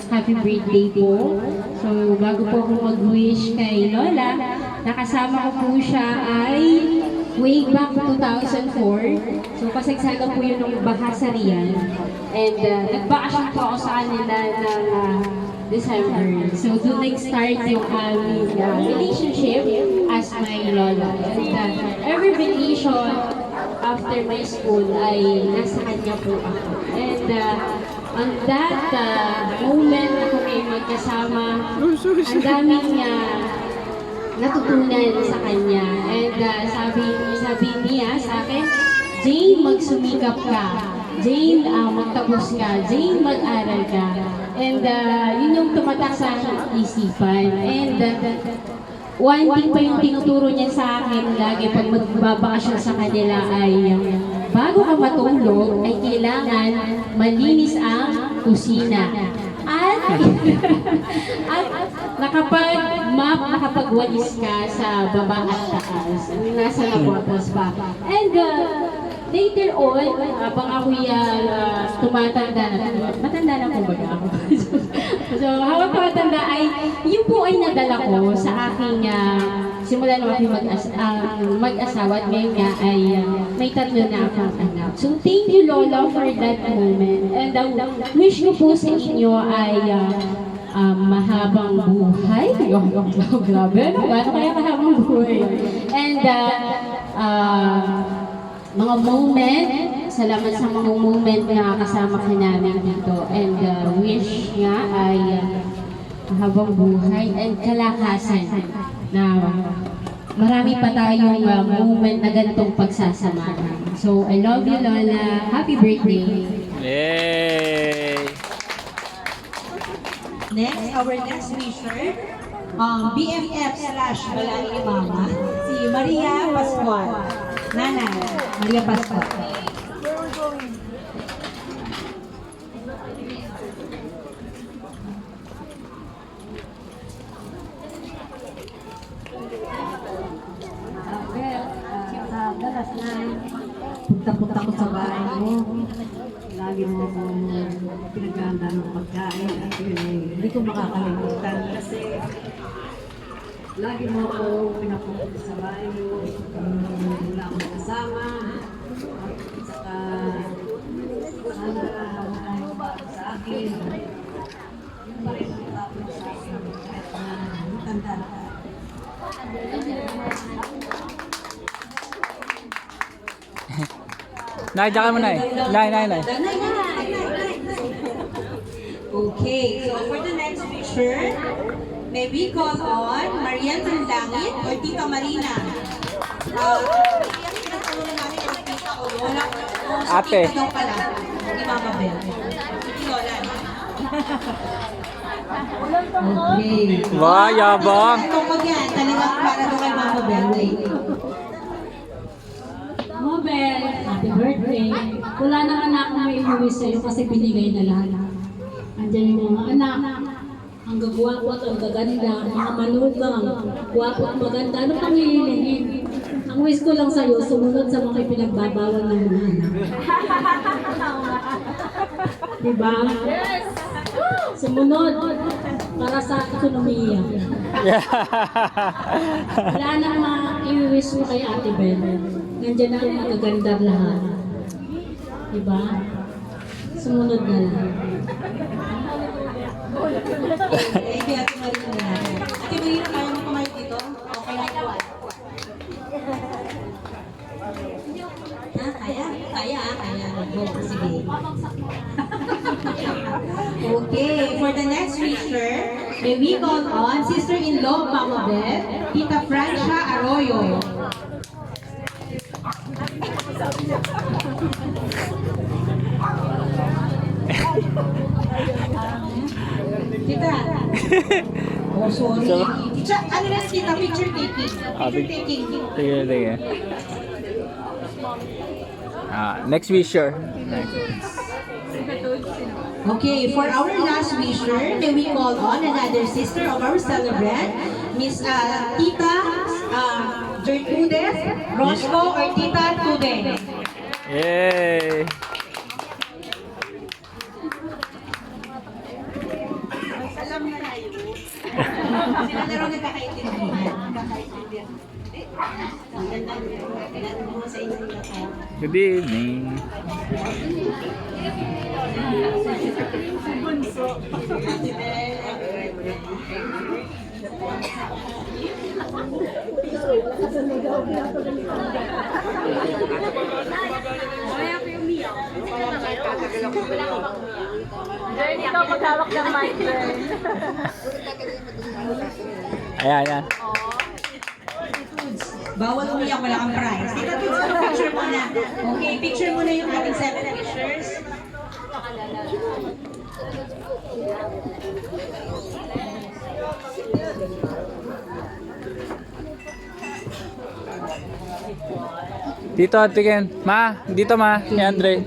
happy birthday po. So, bago po ako mag-wish kay Lola, nakasama ko po siya ay way back 2004. So, kasagsala po yun ng baha sa Rian. And nagbakasyon po ako sa kanila ng December. So, doon nag-start yung aming relationship as my Lola. And every vacation after my school ay nasa kanya po ako. And on that moment na kami magkasama, ang daming natutunan sa kanya. And sabi niya sa akin, Jane, magsumikap ka. Jane, magtapos ka. Jane, mag-aral ka. And yun yung tumatak sa isipan. And one thing pa yung tinuturo niya sa akin lagi pag magbabakasyon sa kanila ay bago ka matulog ay kailangan malinis ang kusina. At nakapagwalis ka sa baba at taas. Nasa laboratories pa. And later on, habang ako'y tumatanda na, matanda na po ba ako? So, habang tumatanda ay, yun po ay nadala ko sa aking, simula nung aking mag-asawa at ngayon nga ay may 3 na akong anak. So, thank you Lola for that moment. And wish ko po sa inyo ay mahabang buhay. Grabe, no? Gano'n kaya mahabang buhay? And mga moment, salamat sa mga moment na kasama ka namin dito. And wish nga ay habang buhay and kalakasan na marami pa tayong moment na ganitong pagsasamahan. So, I love you, Lola. Happy birthday. Yay! Next, our next wisher, BFF/Balay Mama, si Maria Pascual. Nanay, Maria Pascual. Dalas na. Punta-punta ko sa bahay mo. Lagi mo akong pinaganda ng pagkain. At hindi ko makakalimutan kasi lagi mo ako pinapunta sa bahay mo. Wala akong kasama. At saka sana ay sa akin. Yung pa rin ang tapos sa akin. Kahit na matanda na. Nay, dyan ka mo, Nay. Nay. Okay, so for the next picture, may we call on Marian Langit or Tita Marina? Ate. Tita daw pala, ni Mama Bel. Hindi Lola. Okay. Wow, yabang. Ito pag yan, talagang para daw kay Mama Bel. Wait. Mabel, happy birthday. Wala nang anak na may iuwi sa'yo kasi binigay na lahat. Andiyan yung mga anak. Ang gagwapo at ang gaganda, mga manugang, gwapo at maganda. Ano pang hihilingin? Ang wish ko lang sa'yo, sumunod sa mga pinagbabawal ng mga anak. Diba? Yes! Sumunod para sa ekonomiya. Wala nang i-wish mo kay Ate Bel. Nandiyan na ang magaganda lahat. Diba? Sumunod na lang. Thank you, Ate Marina. Ate Marina, kaya mo kumain dito? Okay na ito. Ha? Kaya? Kaya. Go, sige. Okay, for the next wisher, may we call on sister-in-law Mama Beth, Tita Francia Arroyo. Tita. Oh, sorry. Tita, ano na tita? Picture taking. Picture taking. Sige. Next wisher. Okay, for our last wisher, may we call on another sister of our celebrant, Miss Tita Gertrudes Rosco or Tita Tude. Yay! Sila na rin nagkakaintindihan. Nagkakaintindihan. Ang ganda niyo. Kailangan mo sa inyo lahat. Good evening. Ayan, ayan. Bawal umiyak, wala kang prize. Tita Tudes, picture muna. Okay, picture muna yung ating 7 pictures. Dito, tingin. Ma, dito ma. Si Andre.